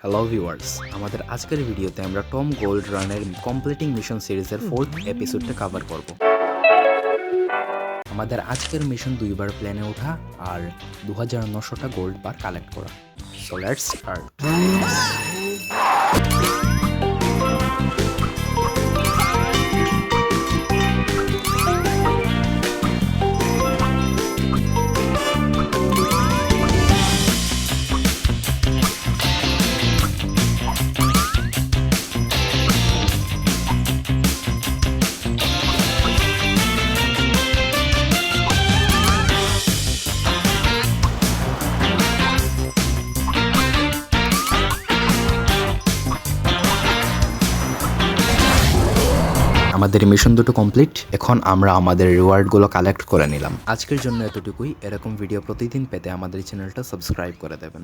Hello viewers, আমাদের আজকের ভিডিওতে আমরা টম গোল্ড রানের কমপ্লিটিং মিশন সিরিজের 4th এপিসোডটা কভার করব। আমাদের আজকের মিশন 2বার প্লেনে ওঠা আর 2900টা গোল্ড বার কালেক্ট করা। So let's start. আমাদের মিশন দুটো কমপ্লিট। এখন আমরা আমাদের রিওয়ার্ডগুলো কালেক্ট করে নিলাম। আজকের জন্য এতটুকুই। এরকম ভিডিও প্রতিদিন পেতে আমাদের চ্যানেলটা সাবস্ক্রাইব করে দেবেন।